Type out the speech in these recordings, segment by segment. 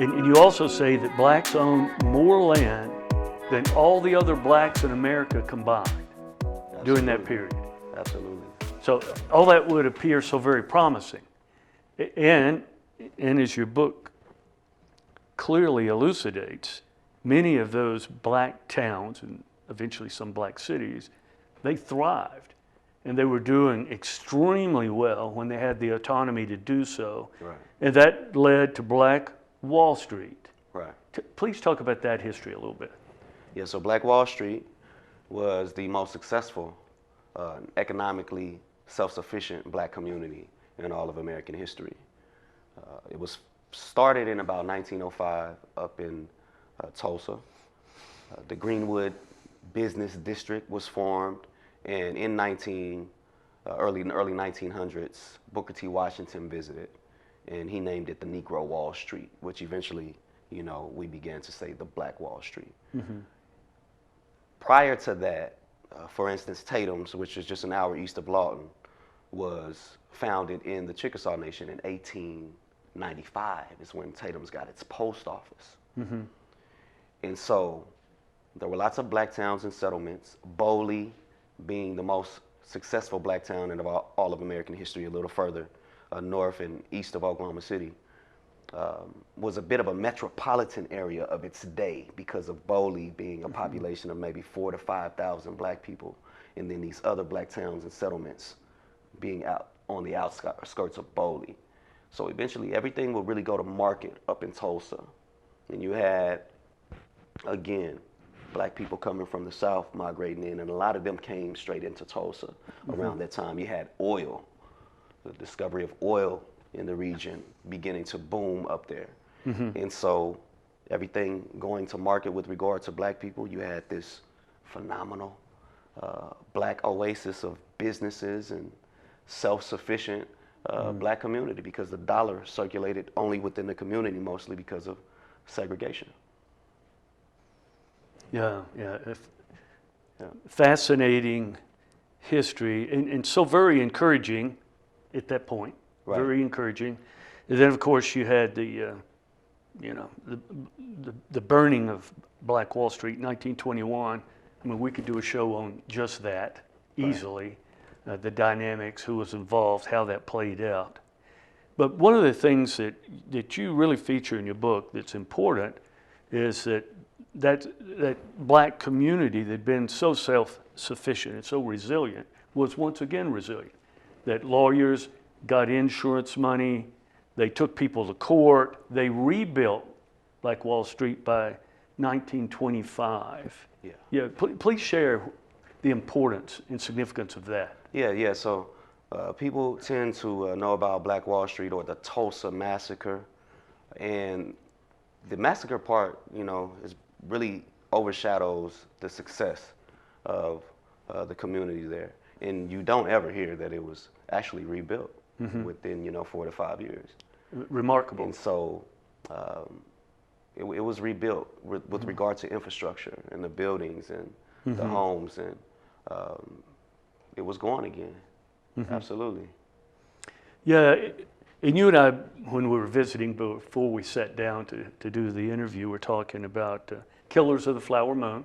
And you also say that blacks own more land than all the other blacks in America combined during that period. Absolutely. So all that would appear so very promising. And as your book clearly elucidates, many of those black towns and eventually some black cities, they thrived. And they were doing extremely well when they had the autonomy to do so. Right. And that led to Black Wall Street. Right. Please talk about that history a little bit. Yeah, so Black Wall Street was the most successful, economically self-sufficient black community in all of American history. It was started in about 1905 up in Tulsa. The Greenwood Business District was formed, and in early 1900s, Booker T. Washington visited, and he named it the Negro Wall Street, which eventually, we began to say the Black Wall Street. Mm-hmm. Prior to that, for instance, Tatum's, which is just an hour east of Lawton, was founded in the Chickasaw Nation in 1895 is when Tatum's got its post office. Mm-hmm. And so there were lots of black towns and settlements, Bowley being the most successful black town in all of American history, a little further north and east of Oklahoma City. Was a bit of a metropolitan area of its day because of Bowley being a population of maybe 4,000 to 5,000 black people, and then these other black towns and settlements being out on the outskirts of Bowley. So eventually everything would really go to market up in Tulsa. And you had, again, black people coming from the South migrating in, and a lot of them came straight into Tulsa around that time. You had oil, the discovery of oil in the region beginning to boom up there. And so everything going to market with regard to black people, you had this phenomenal black oasis of businesses and self-sufficient black community, because the dollar circulated only within the community, mostly because of segregation. Yeah. Fascinating history, and so very encouraging at that point. Right. Very encouraging. And then, of course, you had the burning of Black Wall Street in 1921. I mean, we could do a show on just that easily, the dynamics, who was involved, how that played out. But one of the things that you really feature in your book that's important is that black community that had been so self-sufficient and so resilient was once again resilient. That lawyers got insurance money, they took people to court, they rebuilt Black Wall Street by 1925. Yeah. Please share the importance and significance of that. Yeah. So people tend to know about Black Wall Street or the Tulsa Massacre, and the massacre part, is really overshadows the success of the community there. And you don't ever hear that it was actually rebuilt within, 4 to 5 years. Remarkable. And so it was rebuilt with regard to infrastructure and the buildings and the homes, and it was going again. Absolutely. Yeah, and you and I, when we were visiting before we sat down to do the interview, we're talking about Killers of the Flower Moon.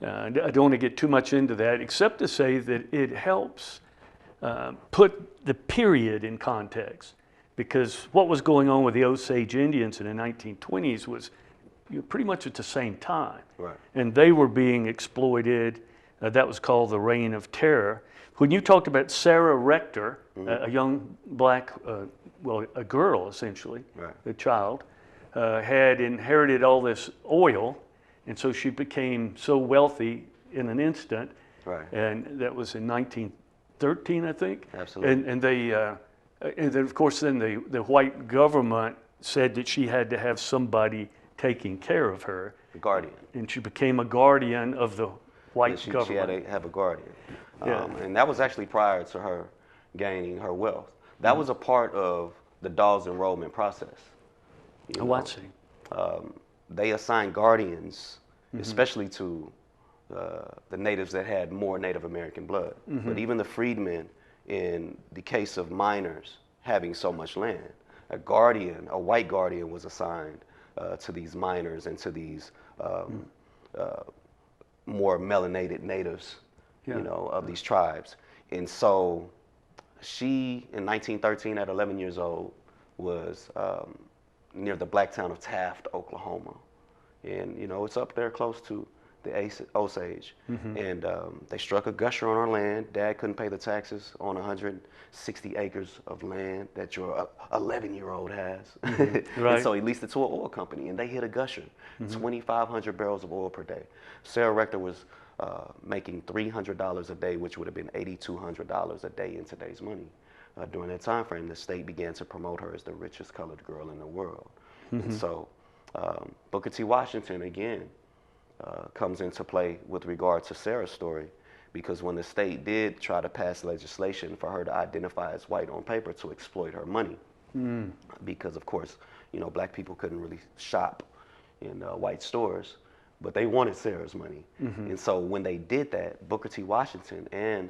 I don't want to get too much into that, except to say that it helps put the period in context, because what was going on with the Osage Indians in the 1920s was pretty much at the same time. Right. And they were being exploited. That was called the Reign of Terror. When you talked about Sarah Rector, a young black, a girl essentially, a child, had inherited all this oil, and so she became so wealthy in an instant. Right. And that was in 1913, I think. Absolutely. And they, and then of course, then the white government said that she had to have somebody taking care of her. The guardian. And she became a guardian of the white government. She had to have a guardian. And that was actually prior to her gaining her wealth. That was a part of the Dawes enrollment process. I see. They assigned guardians, especially to the natives that had more Native American blood. But even the freedmen, in the case of miners having so much land, a guardian, a white guardian, was assigned to these miners and to these more melanated natives, Yeah. of these tribes. And so she, in 1913, at 11 years old, was near the black town of Taft, Oklahoma. And, it's up there close to the Osage. And they struck a gusher on our land. Dad couldn't pay the taxes on 160 acres of land that your 11-year-old has. Right. And so he leased it to an oil company, and they hit a gusher, 2,500 barrels of oil per day. Sarah Rector was making $300 a day, which would have been $8,200 a day in today's money. During that time frame, the state began to promote her as the richest colored girl in the world. And so Booker T. Washington, again, comes into play with regard to Sarah's story, because when the state did try to pass legislation for her to identify as white on paper to exploit her money, because of course, black people couldn't really shop in white stores, but they wanted Sarah's money. And so when they did that, Booker T. Washington and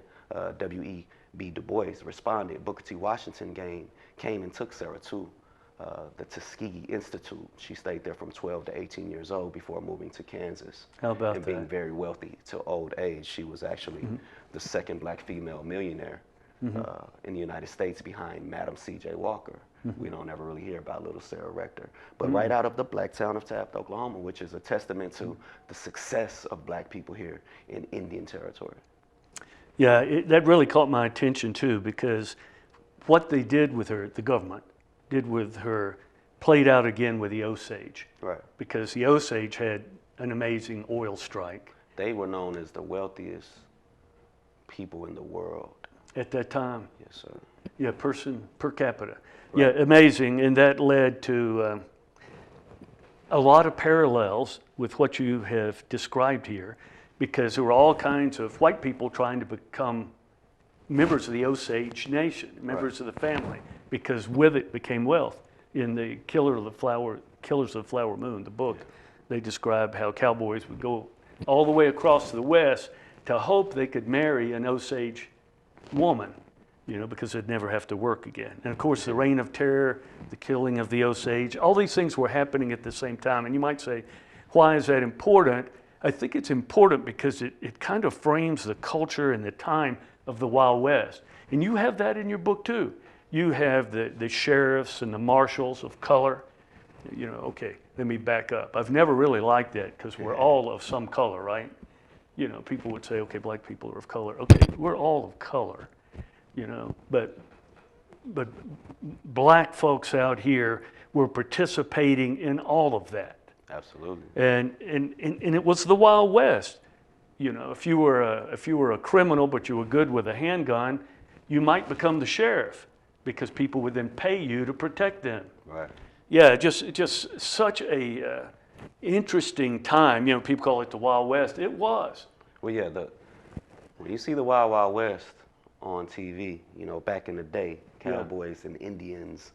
W.E.B. Du Bois responded. Booker T. Washington came and took Sarah to the Tuskegee Institute. She stayed there from 12 to 18 years old before moving to Kansas. How about and that? being very wealthy to old age. She was actually the second black female millionaire in the United States, behind Madam C.J. Walker. We don't ever really hear about little Sarah Rector. But right out of the black town of Taft, Oklahoma, which is a testament to the success of black people here in Indian Territory. Yeah, that really caught my attention too, because what they did with her, the government did with her, played out again with the Osage. Right. Because the Osage had an amazing oil strike. They were known as the wealthiest people in the world. At that time. Yes, sir. Yeah, person per capita. Right. Yeah, amazing. And that led to a lot of parallels with what you have described here, because there were all kinds of white people trying to become members of the Osage Nation, members of the family, because with it became wealth. In the Killers of the Flower Moon, the book, they describe how cowboys would go all the way across to the west to hope they could marry an Osage woman, because they'd never have to work again. And of course, the Reign of Terror, the killing of the Osage, all these things were happening at the same time. And you might say, why is that important? I think it's important because it kind of frames the culture and the time of the Wild West. And you have that in your book too. You have the sheriffs and the marshals of color. Okay, let me back up. I've never really liked that, because we're all of some color, right? People would say, okay, black people are of color. Okay, we're all of color, but black folks out here were participating in all of that. Absolutely. And it was the Wild West. If you were a criminal but you were good with a handgun, you might become the sheriff, because people would then pay you to protect them. Right. Yeah, just such a interesting time. People call it the Wild West. It was. Well, yeah, when you see the Wild Wild West on TV, back in the day, cowboys and Indians,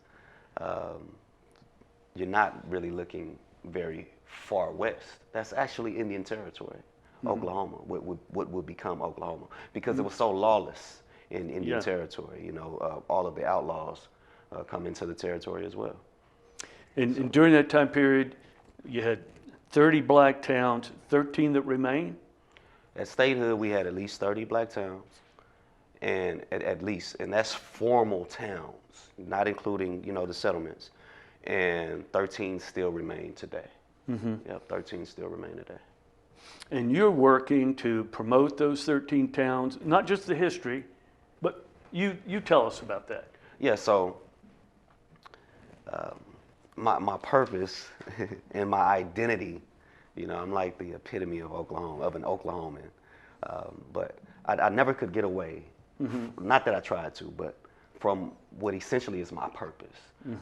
you're not really looking very far west. That's actually Indian Territory, Oklahoma, what would become Oklahoma, because it was so lawless in Indian Territory. All of the outlaws come into the territory as well. And during that time period, you had 30 black towns, 13 that remain? At statehood, we had at least 30 black towns, and at least, and that's formal towns, not including, the settlements. And 13 still remain today. Yep, 13 still remain today. And you're working to promote those 13 towns, not just the history, but you tell us about that. Yeah, so my purpose and my identity, I'm like the epitome of Oklahoma, of an Oklahoman. But I never could get away, not that I tried to, but from what essentially is my purpose.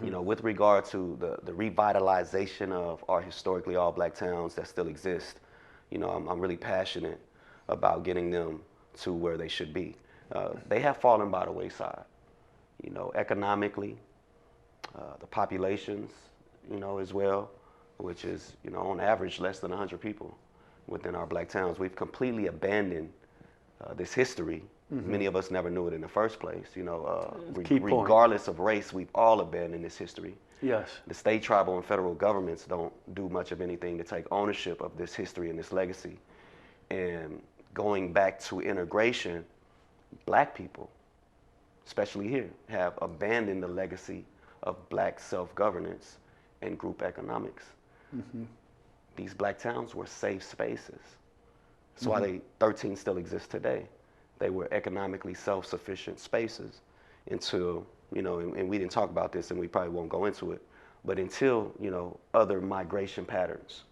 With regard to the revitalization of our historically all black towns that still exist. I'm really passionate about getting them to where they should be. They have fallen by the wayside, economically, the populations, as well, which is, on average less than 100 people within our black towns. We've completely abandoned this history Many of us never knew it in the first place. You know, Key point. regardless of race, we've all abandoned this history. Yes. The state, tribal, and federal governments don't do much of anything to take ownership of this history and this legacy. And going back to integration, black people, especially here, have abandoned the legacy of black self-governance and group economics. These black towns were safe spaces. That's why 13 still exist today. They were economically self-sufficient spaces until, you know, and we didn't talk about this and we probably won't go into it, but until, you know, other migration patterns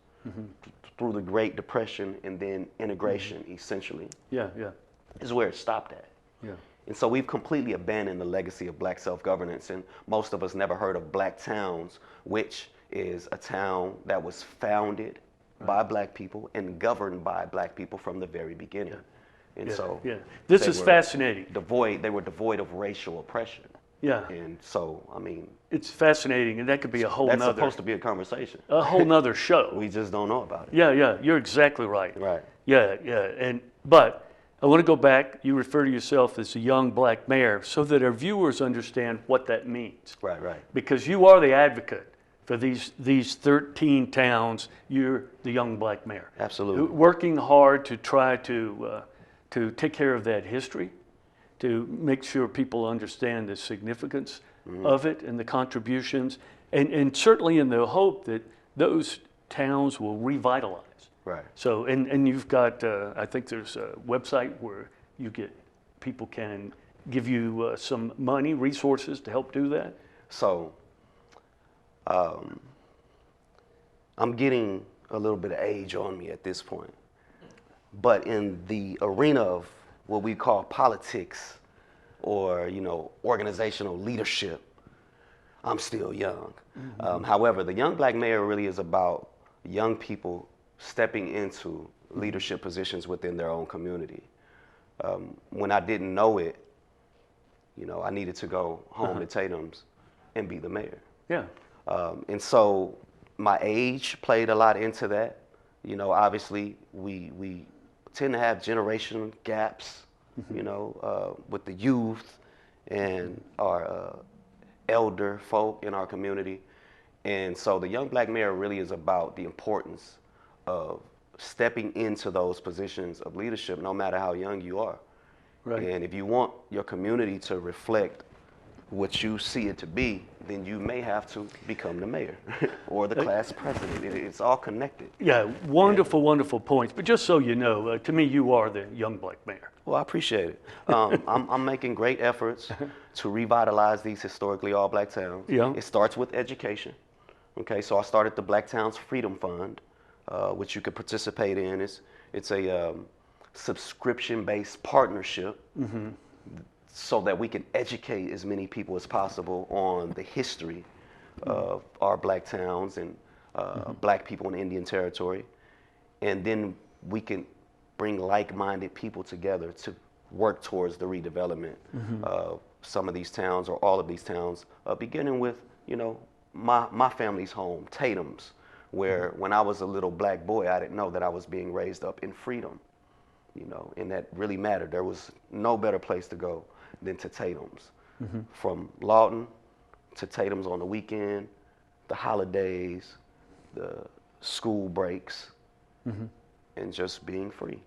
through the Great Depression and then integration, essentially, Yeah, yeah, is where it stopped at. yeah. And so we've completely abandoned the legacy of black self-governance, and most of us never heard of black towns, which is a town that was founded by black people and governed by black people from the very beginning. And so This they is were fascinating. They were devoid of racial oppression. Yeah, And so, I mean, it's fascinating, and that could be a whole that's nother supposed to be a conversation. show. We just don't know about it. Yeah, yeah, you're exactly right. Right. Yeah, yeah, but I want to go back. You refer to yourself as a young black mayor, so that our viewers understand what that means. Right, right. Because you are the advocate for these 13 towns. You're the young black mayor. Absolutely. Working hard to try to take care of that history, to make sure people understand the significance of it and the contributions, and certainly in the hope that those towns will revitalize. Right. So, and you've got, I think there's a website where people can give you some money, resources to help do that. So, I'm getting a little bit of age on me at this point. But in the arena of what we call politics or, you know, organizational leadership, I'm still young. However, the Young Black Mayor really is about young people stepping into leadership positions within their own community. When I didn't know it, you know, I needed to go home to Tatum's and be the mayor. Yeah. And so my age played a lot into that. You know, obviously we tend to have generation gaps, you know, with the youth and our elder folk in our community. And so the Young Black Mayor really is about the importance of stepping into those positions of leadership, no matter how young you are. Right. And if you want your community to reflect what you see it to be, then you may have to become the mayor or the class president. It's all connected. Yeah, wonderful, wonderful points. But just so you know, to me, you are the young black mayor. Well, I appreciate it. I'm making great efforts to revitalize these historically all black towns. Yeah. It starts with education. Okay, so I started the Black Towns Freedom Fund, which you could participate in. It's a subscription-based partnership so that we can educate as many people as possible on the history of our black towns and black people in Indian Territory. And then we can bring like-minded people together to work towards the redevelopment of some of these towns or all of these towns, beginning with, you know, my family's home, Tatum's, where when I was a little black boy, I didn't know that I was being raised up in freedom, you know, and that really mattered. There was no better place to go than to Tatum's. From Lawton to Tatum's on the weekend, the holidays, the school breaks, and just being free.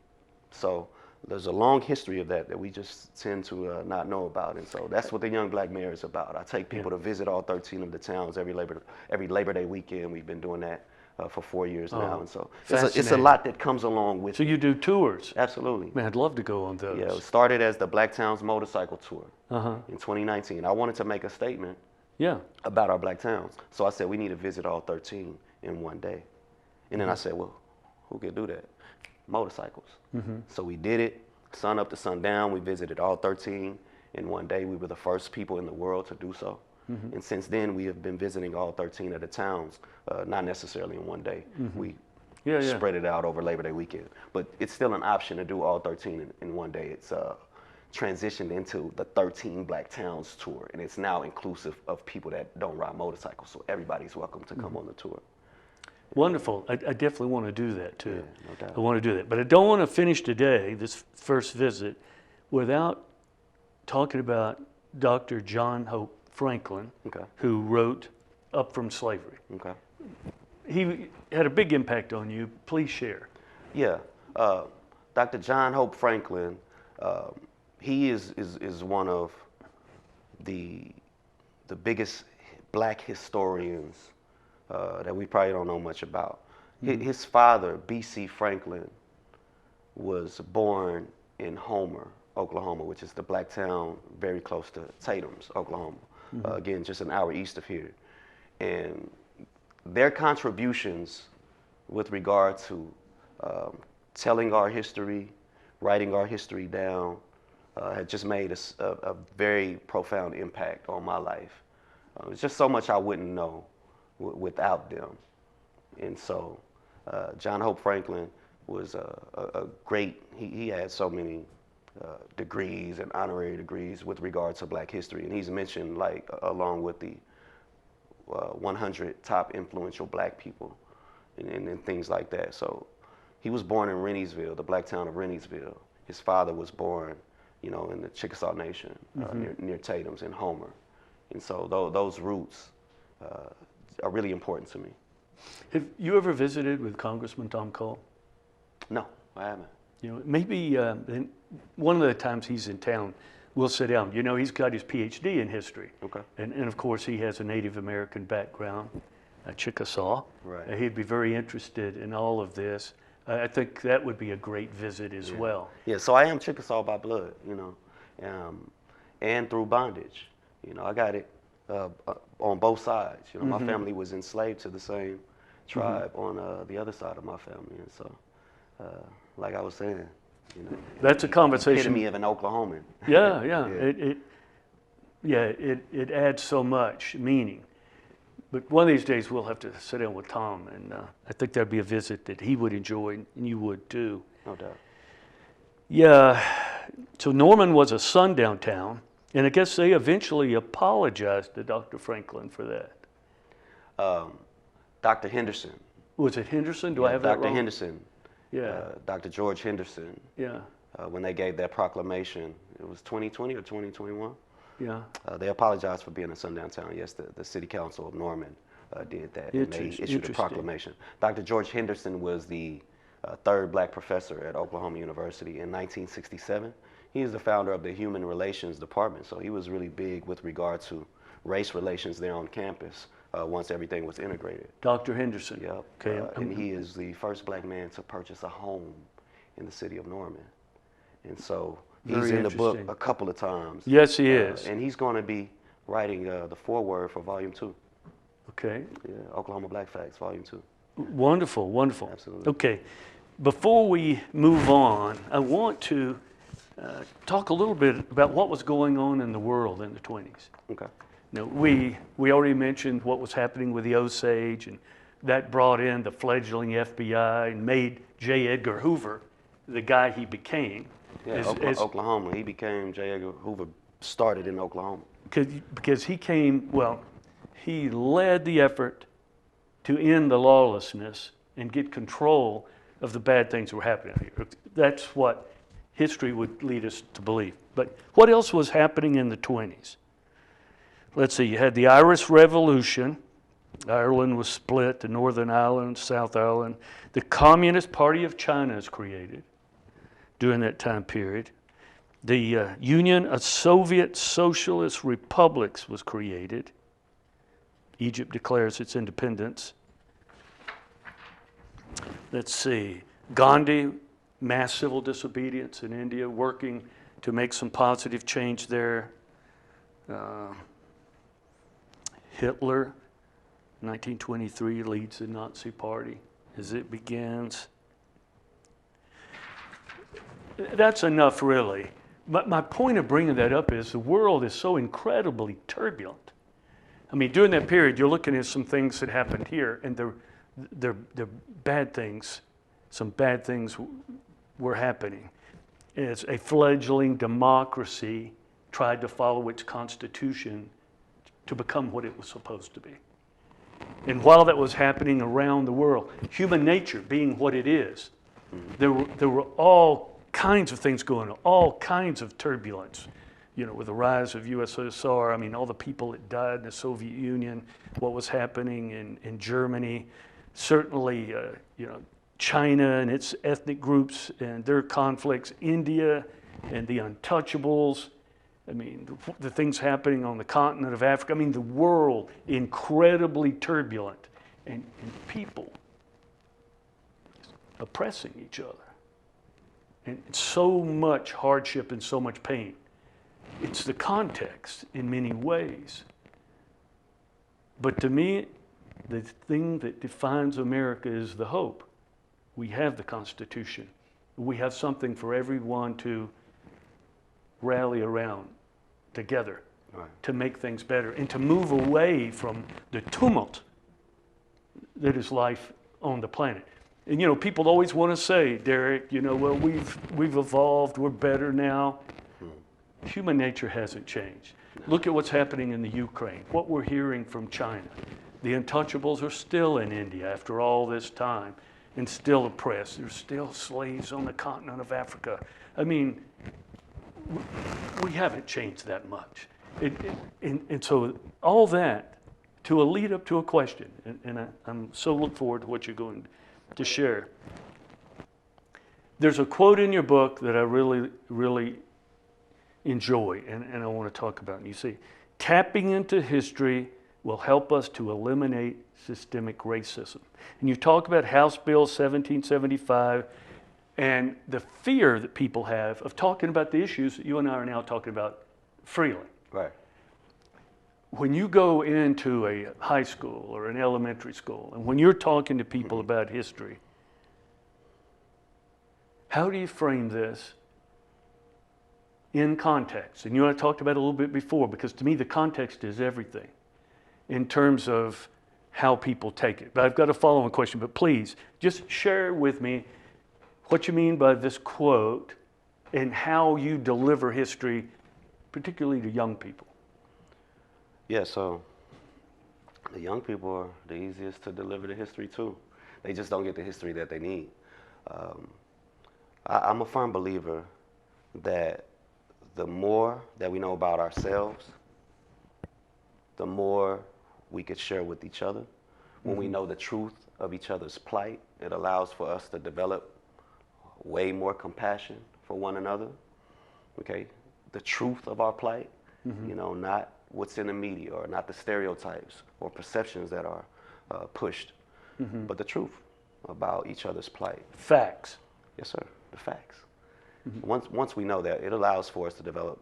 So there's a long history of that we just tend to not know about. And so that's what the Young Black Mayor is about. I take people to visit all 13 of the towns every Labor Day weekend. We've been doing that for 4 years now. And so it's a lot that comes along with So you do tours? Absolutely. Man, I'd love to go on those. Yeah, it started as the Black Towns Motorcycle Tour in 2019. I wanted to make a statement about our black towns. So I said, we need to visit all 13 in one day. And then I said, well, who could do that? Motorcycles. So we did it, sun up to sundown. We visited all 13 in one day. We were the first people in the world to do so. And since then, we have been visiting all 13 of the towns, not necessarily in one day. We spread it out over Labor Day weekend. But it's still an option to do all 13 in one day. It's transitioned into the 13 Black Towns Tour, and it's now inclusive of people that don't ride motorcycles. So everybody's welcome to come on the tour. Wonderful. I definitely want to do that too. Yeah, no doubt. I want to do that. But I don't want to finish today, this first visit, without talking about Dr. John Hope Franklin, Okay. who wrote Up from Slavery. Okay. He had a big impact on you. Please share. Yeah. Dr. John Hope Franklin, he is one of the biggest black historians that we probably don't know much about. His father, B.C. Franklin, was born in Homer, Oklahoma, which is the black town very close to Tatum's, Oklahoma. Again, just an hour east of here. And their contributions with regard to telling our history, writing our history down, had just made a very profound impact on my life. There's just so much I wouldn't know without them. And so John Hope Franklin was a great, he had so many degrees and honorary degrees with regard to black history. And he's mentioned like along with the 100 top influential black people and things like that. So he was born in Renniesville, the black town of Renniesville. His father was born, you know, in the Chickasaw Nation near Tatum's in Homer. And so those roots are really important to me. Have you ever visited with Congressman Tom Cole? No, I haven't. You know, maybe one of the times he's in town, we'll sit down. You know, he's got his PhD in history. Okay. And of course, he has a Native American background, Chickasaw. Right. He'd be very interested in all of this. I think that would be a great visit as well. Yeah, so I am Chickasaw by blood, you know, and through bondage. You know, I got it on both sides. You know, my family was enslaved to the same tribe on the other side of my family. And so, like I was saying, you know, That's a conversation. epitome of an Oklahoman. Yeah, yeah. It adds so much meaning. But one of these days we'll have to sit down with Tom, and I think that'd be a visit that he would enjoy, and you would too. No doubt. Yeah, so Norman was a sundown town, and I guess they eventually apologized to Dr. Franklin for that. Dr. Henderson. Was it Henderson? Do I have that wrong? Dr. Henderson. Yeah. Dr. George Henderson. Yeah. When they gave that proclamation, it was 2020 or 2021. Yeah. They apologized for being a sundown town. Yes, the city council of Norman did that, and they issued a proclamation. Dr. George Henderson was the third black professor at Oklahoma University in 1967. He is the founder of the Human Relations Department, so he was really big with regard to race relations there on campus once everything was integrated. Dr. Henderson. Yep. Okay. And he is the first black man to purchase a home in the city of Norman. And so he's in the book a couple of times. Yes, he is. And he's going to be writing the foreword for Volume 2. Okay. Yeah, Oklahoma Black Facts, Volume 2. Wonderful, wonderful. Absolutely. Okay. Before we move on, I want to talk a little bit about what was going on in the world in the 20s. Okay. You know, we already mentioned what was happening with the Osage, and that brought in the fledgling FBI and made J. Edgar Hoover the guy he became. Yeah, Oklahoma. He became J. Edgar Hoover, started in Oklahoma. Because he came, well, he led the effort to end the lawlessness and get control of the bad things that were happening here. That's what history would lead us to believe. But what else was happening in the 20s? Let's see, you had the Irish Revolution. Ireland was split, the Northern Ireland, South Ireland. The Communist Party of China is created during that time period. The Union of Soviet Socialist Republics was created. Egypt declares its independence. Let's see, Gandhi, mass civil disobedience in India, working to make some positive change there. Hitler, 1923, leads the Nazi Party as it begins. That's enough, really. But my point of bringing that up is the world is so incredibly turbulent. I mean, during that period, you're looking at some things that happened here, and they're bad things. Some bad things were happening. As a fledgling democracy tried to follow its constitution to become what it was supposed to be. And while that was happening around the world, human nature being what it is, there were all kinds of things going on, all kinds of turbulence. You know, with the rise of USSR, I mean, all the people that died in the Soviet Union, what was happening in Germany, certainly, you know, China and its ethnic groups and their conflicts, India and the untouchables. I mean, the things happening on the continent of Africa. I mean, the world, incredibly turbulent, and people oppressing each other. And so much hardship and so much pain. It's the context in many ways. But to me, the thing that defines America is the hope. We have the Constitution. We have something for everyone to rally around together, right, to make things better and to move away from the tumult that is life on the planet. And you know, people always want to say, Derrick, you know, well, we've evolved, we're better now. Human nature hasn't changed. Look at what's happening in the Ukraine, what we're hearing from China. The untouchables are still in India after all this time and still oppressed. There's still slaves on the continent of Africa. I mean, we haven't changed that much. And so all that to a lead up to a question, and I'm so look forward to what you're going to share. There's a quote in your book that I really, really enjoy, and I want to talk about. And you say, tapping into history will help us to eliminate systemic racism. And you talk about House Bill 1775 and the fear that people have of talking about the issues that you and I are now talking about freely. Right. When you go into a high school or an elementary school, and when you're talking to people about history, how do you frame this in context? And you and I talked about it a little bit before, because to me the context is everything in terms of how people take it. But I've got a follow-on question, but please just share with me what you mean by this quote and how you deliver history, particularly to young people. Yeah, so the young people are the easiest to deliver the history to. They just don't get the history that they need. I'm a firm believer that the more that we know about ourselves, the more we could share with each other. When we know the truth of each other's plight, it allows for us to develop way more compassion for one another. Okay, the truth of our plight, you know, not what's in the media or not the stereotypes or perceptions that are pushed, but the truth about each other's plight. Facts. Yes, sir, the facts. Once we know that, it allows for us to develop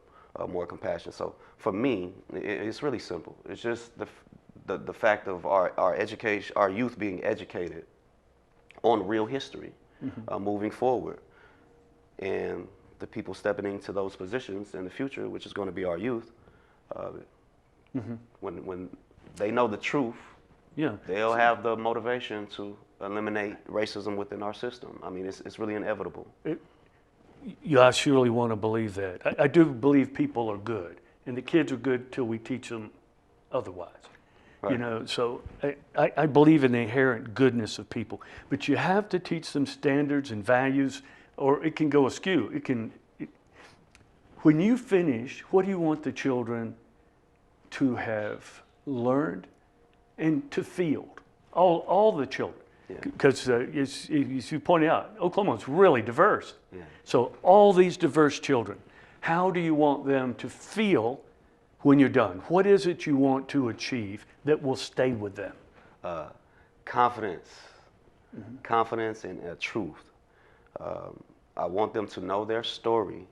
more compassion. So for me, it's really simple. It's just the fact of our education, our youth being educated on real history, moving forward, and the people stepping into those positions in the future, which is going to be our youth. When they know the truth, they'll have the motivation to eliminate racism within our system. I mean, it's really inevitable. I surely want to believe that. I do believe people are good, and the kids are good till we teach them otherwise. Right. You know, so I believe in the inherent goodness of people, but you have to teach them standards and values, or it can go askew. When you finish, what do you want the children to have learned and to feel? All the children. Because as you pointed out, Oklahoma is really diverse. So all these diverse children, how do you want them to feel when you're done? What is it you want to achieve that will stay with them? Confidence. Confidence and truth. I want them to know their story,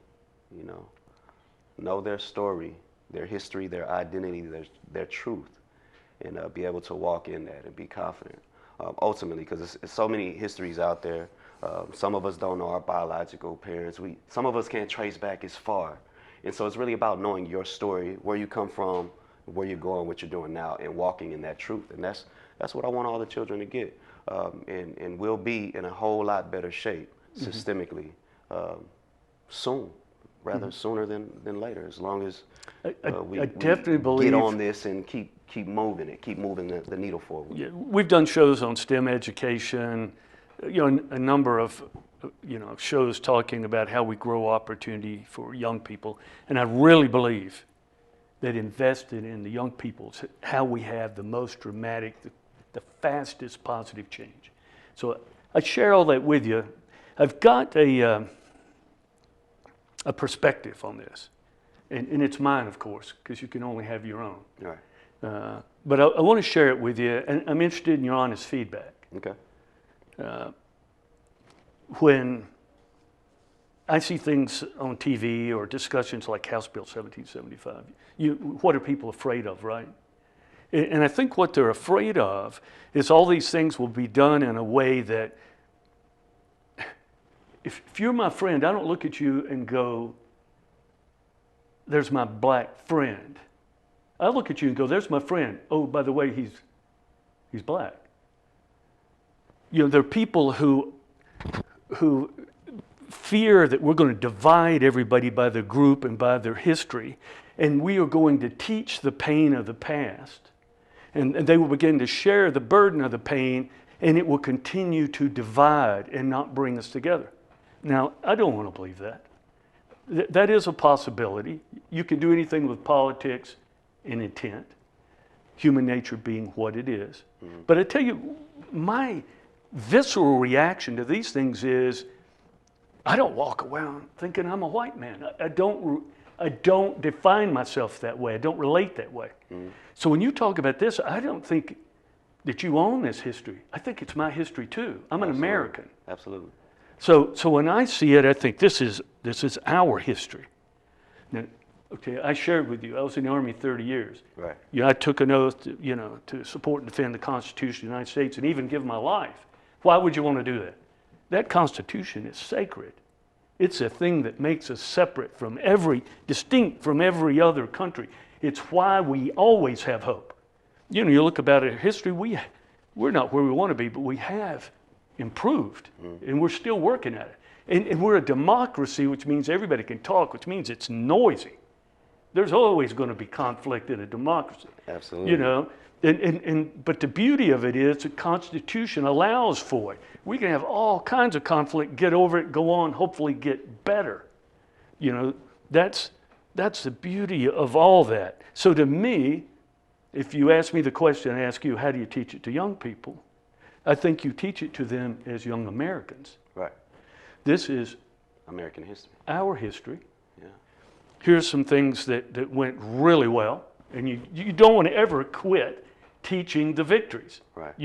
know their story, their history, their identity, their truth, and be able to walk in that and be confident. Ultimately, because it's so many histories out there. Some of us don't know our biological parents. Some of us can't trace back as far. And so it's really about knowing your story, where you come from, where you're going, what you're doing now, and walking in that truth. And that's what I want all the children to get. And we'll be in a whole lot better shape systemically soon, rather sooner than later, as long as we definitely believe, get on this and keep moving it, keep moving the needle forward. Yeah, we've done shows on STEM education, a number of shows talking about how we grow opportunity for young people. And I really believe that invested in the young people is how we have the most dramatic, the fastest positive change. So I share all that with you. I've got a perspective on this, and it's mine, of course, because you can only have your own. Right. But I want to share it with you, and I'm interested in your honest feedback. Okay. When I see things on TV or discussions like House Bill 1775, what are people afraid of, right? And I think what they're afraid of is all these things will be done in a way that, if you're my friend, I don't look at you and go, there's my black friend. I look at you and go, there's my friend. Oh, by the way, he's black. There are people who fear that we're going to divide everybody by their group and by their history, and we are going to teach the pain of the past, and they will begin to share the burden of the pain, and it will continue to divide and not bring us together. Now, I don't want to believe that. That is a possibility. You can do anything with politics and intent, human nature being what it is. Mm-hmm. But I tell you, my visceral reaction to these things is, I don't walk around thinking I'm a white man. I don't define myself that way. I don't relate that way. Mm-hmm. So when you talk about this, I don't think that you own this history. I think it's my history too. I'm an American. Absolutely. So when I see it, I think this is our history. Now, okay, I shared with you, I was in the Army 30 years. Right. I took an oath to support and defend the Constitution of the United States and even give my life. Why would you want to do that? That Constitution is sacred. It's a thing that makes us separate from distinct from every other country. It's why we always have hope. You look about our history, we're not where we want to be, but we have improved, and we're still working at it. And we're a democracy, which means everybody can talk, which means it's noisy. There's always going to be conflict in a democracy. Absolutely. But the beauty of it is the Constitution allows for it. We can have all kinds of conflict, get over it, go on, hopefully get better. That's the beauty of all that. So to me, if you ask me the question, I ask you, how do you teach it to young people? I think you teach it to them as young Americans. Right. This is American history. Our history. Yeah. Here's some things that went really well, and you don't want to ever quit teaching the victories. Right.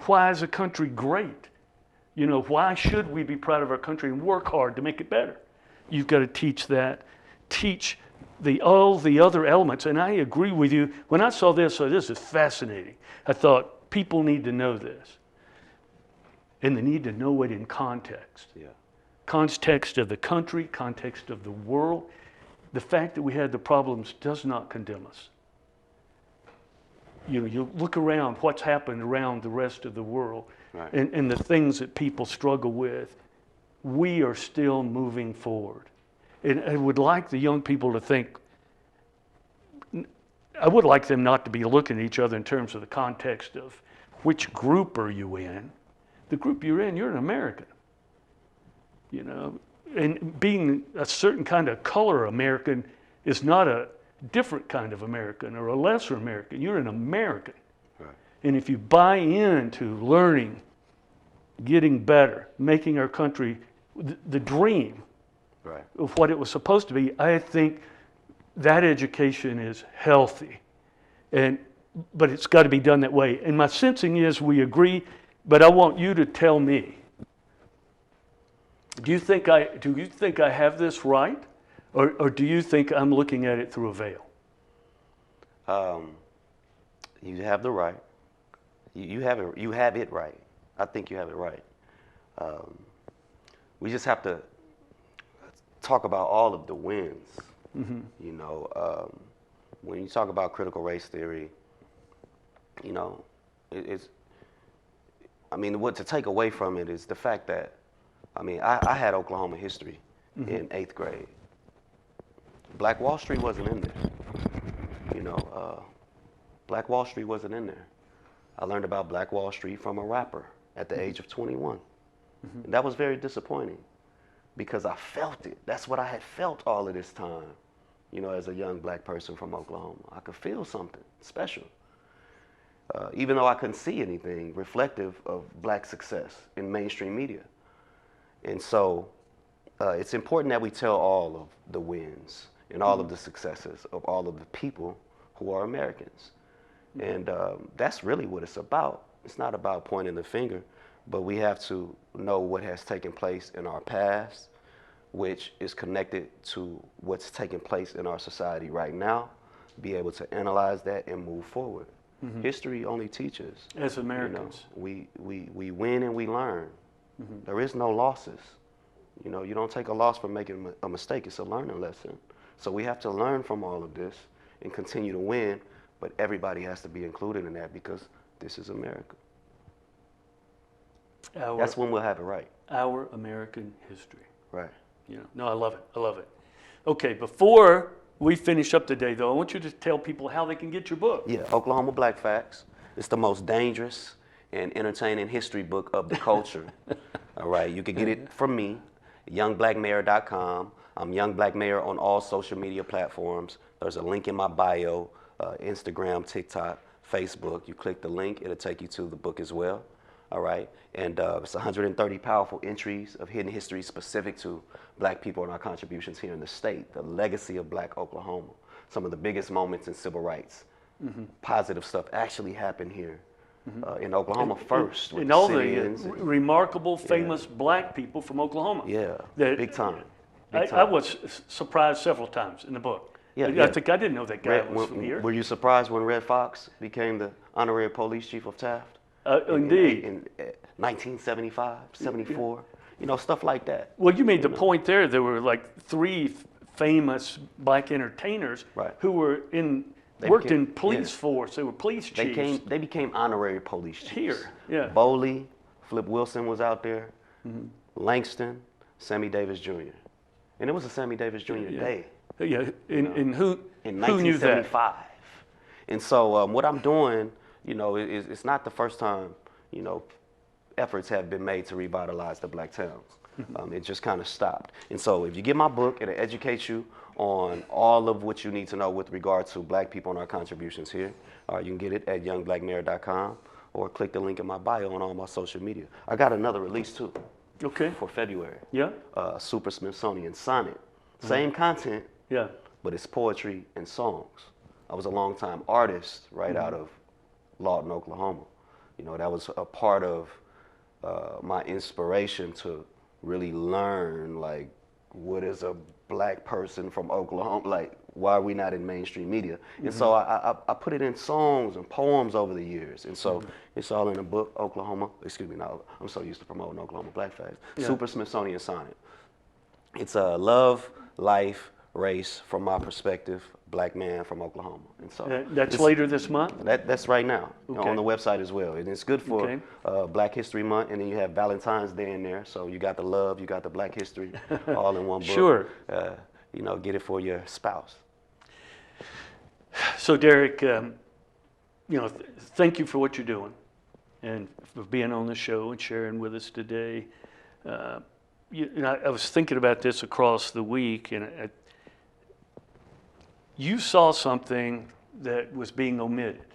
Why is a country great? Why should we be proud of our country and work hard to make it better? You've got to teach that. Teach all the other elements. And I agree with you. When I saw this, this is fascinating. I thought, people need to know this. And they need to know it in context. Yeah. Context of the country, context of the world. The fact that we had the problems does not condemn us. You look around what's happened around the rest of the world, right, and the things that people struggle with. We are still moving forward. And I would like the young people to think, I would like them not to be looking at each other in terms of the context of which group are you in. The group you're in, you're an American. And being a certain kind of color American is not a different kind of American or a lesser American. You're an American. Right. And if you buy into learning, getting better, making our country the dream, right, of what it was supposed to be, I think that education is healthy. But it's got to be done that way. And my sensing is we agree, but I want you to tell me, do you think I have this right? Or do you think I'm looking at it through a veil? You have the right. You have it right. I think you have it right. We just have to talk about all of the wins. Mm-hmm. When you talk about critical race theory, what to take away from it is the fact that, I had Oklahoma history, mm-hmm, in 8th grade. Black Wall Street wasn't in there. Black Wall Street wasn't in there. I learned about Black Wall Street from a rapper at the age of 21. And that was very disappointing because I felt it. That's what I had felt all of this time, you know, as a young black person from Oklahoma. I could feel something special. Even though I couldn't see anything reflective of black success in mainstream media. And so it's important that we tell all of the wins and all of the successes of all of the people who are Americans. And that's really what it's about. It's not about pointing the finger, but we have to know what has taken place in our past, which is connected to what's taking place in our society right now, be able to analyze that and move forward. History only teaches. As Americans. You know, we win and we learn. There is no losses. You know, you don't take a loss for making a mistake. It's a learning lesson. So we have to learn from all of this and continue to win, but everybody has to be included in that because this is America. That's when we'll have it right. Our American history. Right. You know, no, I love it. I love it. Okay, before we finish up today, though, I want you to tell people how they can get your book. Yeah, Oklahoma Black Facts. It's the most dangerous and entertaining history book of the culture. All right, you can get it from me, youngblackmayor.com. I'm Young Black Mayor on all social media platforms. There's a link in my bio, Instagram, TikTok, Facebook. You click the link, it'll take you to the book as well. All right, and it's 130 powerful entries of hidden history specific to black people and our contributions here in the state, the legacy of black Oklahoma, some of the biggest moments in civil rights, positive stuff actually happened here in Oklahoma first. And all the remarkable, famous black people from Oklahoma. Yeah, that, big time. I was surprised several times in the book. I think I didn't know that guy was from here. Were you surprised when Red Fox became the honorary police chief of Taft? Indeed. In 1975, 74, you know, stuff like that. Well, you made the point there. There were like three famous black entertainers who were worked in police force. They were police chiefs. They became honorary police chiefs. Here, yeah. Bowley, Flip Wilson was out there, Langston, Sammy Davis Jr. And it was a Sammy Davis Jr. day. Yeah, and who in knew that? 1975. And so what I'm doing, you know, it's not the first time, you know, efforts have been made to revitalize the black towns. It just kind of stopped. And so if you get my book, it'll educate you on all of what you need to know with regard to black people and our contributions here. You can get it at youngblackmayor.com or click the link in my bio on all my social media. I got another release too. Okay. For February. Yeah. Super Smithsonian Sonnet. Same content, yeah, but it's poetry and songs. I was a longtime artist right out of Lawton, Oklahoma. You know, that was a part of my inspiration to really learn, like, what is a black person from Oklahoma, like, why are we not in mainstream media? And so I put it in songs and poems over the years. And so it's all in the book, Oklahoma, excuse me, no, I'm so used to promoting Oklahoma Black Facts. Yeah. Super Smithsonian Sonnet. It's a love, life, race, from my perspective, black man from Oklahoma. And so that's later this month? That's right now, on the website as well. And it's good for Black History Month, and then you have Valentine's Day in there. So you got the love, you got the black history, all in one book. Sure. You know, get it for your spouse. So Derrick, you know, thank you for what you're doing and for being on the show and sharing with us today. You know, I was thinking about this across the week, and you saw something that was being omitted,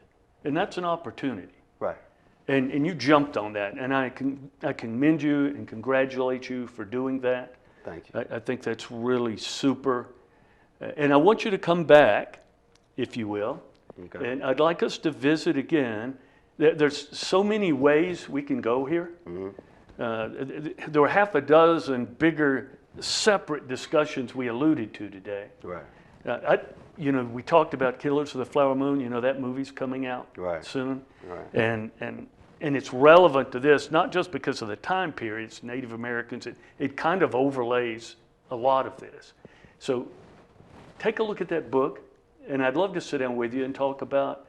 and that's an opportunity. Right. And you jumped on that, and I commend you and congratulate you for doing that. Thank you. I think that's really super, and I want you to come back, if you will, and I'd like us to visit again. There's so many ways we can go here. There were half a dozen bigger, separate discussions we alluded to today. Right. You know, we talked about Killers of the Flower Moon. You know, that movie's coming out soon. Right. And it's relevant to this, not just because of the time periods, Native Americans. It kind of overlays a lot of this. So take a look at that book, and I'd love to sit down with you and talk about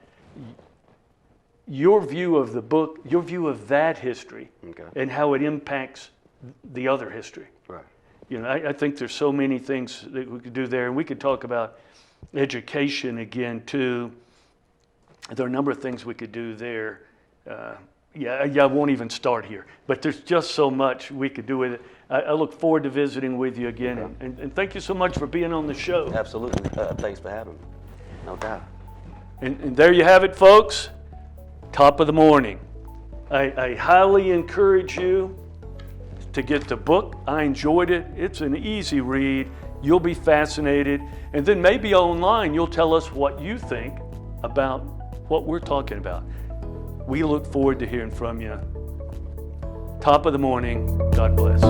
your view of the book, your view of that history, and how it impacts the other history. Right. You know, I think there's so many things that we could do there, and we could talk about education again too. There are a number of things we could do there. I won't even start here. But there's just so much we could do with it. I look forward to visiting with you again. Okay. And thank you so much for being on the show. Absolutely. Thanks for having me. No doubt. And there you have it, folks. Top of the morning. I highly encourage you to get the book. I enjoyed it. It's an easy read. You'll be fascinated. And then maybe online you'll tell us what you think about what we're talking about. We look forward to hearing from you. Top of the morning. God bless.